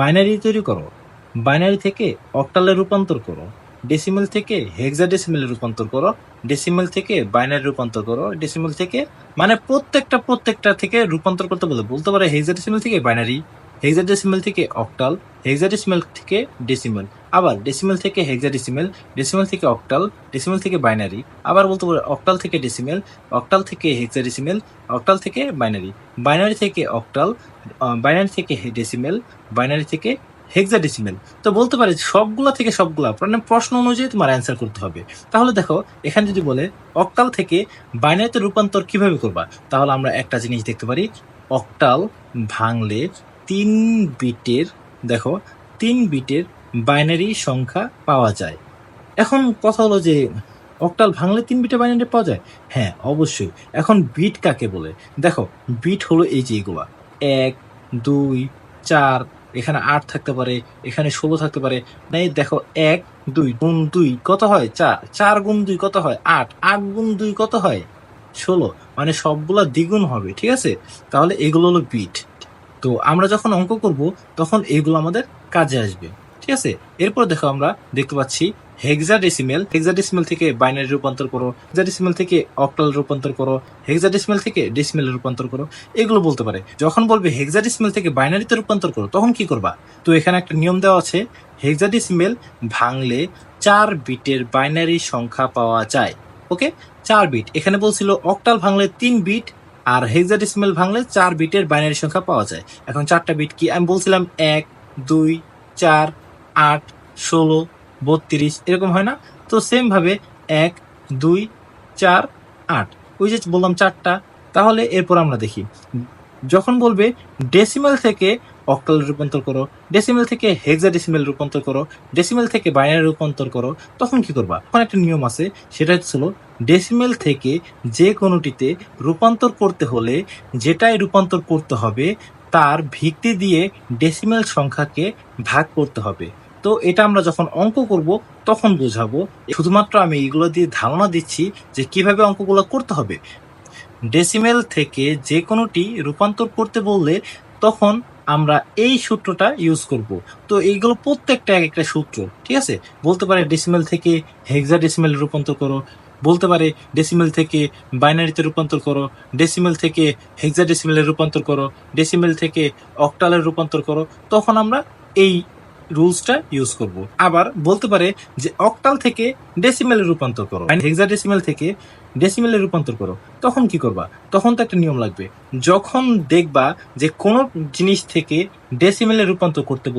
Binary তৈরি করো, binary থেকে অক্টালে রূপান্তর করো, ডেসিমেল থেকে হেক্সাডেসিমেলে রূপান্তর করো, ডেসিমেল থেকে বাইনারি রূপান্তর করো, ডেসিমেল থেকে মানে প্রত্যেকটা থেকে রূপান্তর করতে বলতে পারে হেক্সাডেসিমেল থেকে বাইনারি, হেক্সাডেসিমেল থেকে অক্টাল, হেক্সাডেসিমেল থেকে ডেসিমেল, আবার ডেসিমেল থেকে হেক্সাডেসিমেল, ডেসিমেল থেকে অক্টাল, ডেসিমেল থেকে বাইনারি, আবার বলতে পারে অক্টাল থেকে ডেসিমেল, অক্টাল থেকে হেক্সাডেসিমেল, অক্টাল থেকে বাইনারি, বাইনারি থেকে অক্টাল, বাইনারি থেকে ডেসিমেল, বাইনারি থেকে হেক্সাডেসিমেল। তো বলতে পারে সবগুলা থেকে সবগুলা মানে প্রশ্ন অনুযায়ী তোমার অ্যান্সার করতে হবে। তাহলে দেখো এখানে যদি বলে অক্টাল থেকে বাইনারিতে রূপান্তর কিভাবে করবা, তাহলে আমরা একটা জিনিস দেখতে পারি, অক্টাল ভাঙলে 3 বিটের, দেখো 3 বিটের বাইনারি সংখ্যা পাওয়া যায়। এখন কথা হলো যে অক্টাল ভাঙলে 3 বিটের বাইনারি পাওয়া যায়। হ্যাঁ অবশ্যই। এখন বিট কাকে বলে? দেখো বিট হলো এই যে এগুলা 1, 2, 4, এখানে 8 থাকতে পারে, এখানে 16 থাকতে পারে। নাই দেখো 1, 2 গুণ 2 কত হয়? 4, 4 গুণ 2 কত হয়? 8, 8 গুণ 2 কত হয়? 16, মানে সবগুলা দ্বিগুণ হবে, ঠিক আছে? তাহলে এগুলো হলো বিট। তো আমরা যখন অঙ্ক করব তখন এইগুলো আমাদের কাজে আসবে, ঠিক আছে? এরপর দেখো আমরা দেখতে পাচ্ছি হেক্সাডেসিমেল, হেক্সাডেসিমেল থেকে বাইনারি রূপান্তর করো, হেক্সাডেসিমেল থেকে অক্টাল রূপান্তর করো, হেক্সাডেসিমেল থেকে ডেসিমেলে রূপান্তর করো, এগুলো বলতে পারে। যখন বলবে হেক্সাডেসিমেল থেকে বাইনারিতে রূপান্তর করো তখন কি করবা? তো এখানে একটা নিয়ম দেওয়া আছে, হেক্সাডেসিমেল ভাঙলে 4 বিটের বাইনারি সংখ্যা পাওয়া যায়। ওকে, 4 বিট। এখানে বলছিল অক্টাল ভাঙলে 3 বিট আর হেক্সাডেসিমেল ভাঙলে 4 বিটের বাইনারি সংখ্যা পাওয়া যায়। এখন 4টা বিট কি? আমি বলছিলাম 1, 2, 4, 8, 16, 32 এরকম হয় না? তো সেম ভাবে 1, 2, 4, 8, ওই যে বললাম 4টা। তাহলে এরপর আমরা দেখি, যখন বলবে ডেসিমেল থেকে অক্টাল রূপান্তর করো, ডেসিমেল থেকে হেক্সাডেসিমেল রূপান্তর করো, ডেসিমেল থেকে বাইনারি রূপান্তর করো, তখন কি করবা? তখন একটা নিয়ম আছে, সেটা হচ্ছিল ডেসিমেল থেকে যে কোনোটিতে রূপান্তর করতে হলে যেটাই রূপান্তর করতে হবে তার ভিত্তি দিয়ে ডেসিমেল সংখ্যাকে ভাগ করতে হবে। তো এটা আমরা যখন অঙ্ক করব তখন বোঝাবো। শুধুমাত্র আমি এগুলো দিয়ে ধারণা দিচ্ছি যে কিভাবে অঙ্কগুলো করতে হবে। ডেসিমেল থেকে যে কোনোটি রূপান্তর করতে বললে তখন আমরা এই সূত্রটা ইউজ করব। তো এইগুলো প্রত্যেকটা এক একটা সূত্র, ঠিক আছে? বলতে পারে ডেসিমেল থেকে হেক্সাডেসিমেল রূপান্তর করো, বলতে পারে ডেসিমেল থেকে বাইনারিতে রূপান্তর করো, ডেসিমেল থেকে হেক্সাডেসিমেলে রূপান্তর করো, ডেসিমেল থেকে অক্টালে রূপান্তর করো, তখন আমরা এই রুলসটা ইউজ করব। আবার বলতে পারে যে অক্টাল থেকে ডেসিমেলে রূপান্তর করো, হেক্সাডেসিমেল থেকে ডেসিমেলে রূপান্তর করো, তখন কি করবা? তখন তো একটা নিয়ম লাগবে। যখন দেখবা যে কোনো জিনিস থেকে ডেসিমেলে রূপান্তর করতে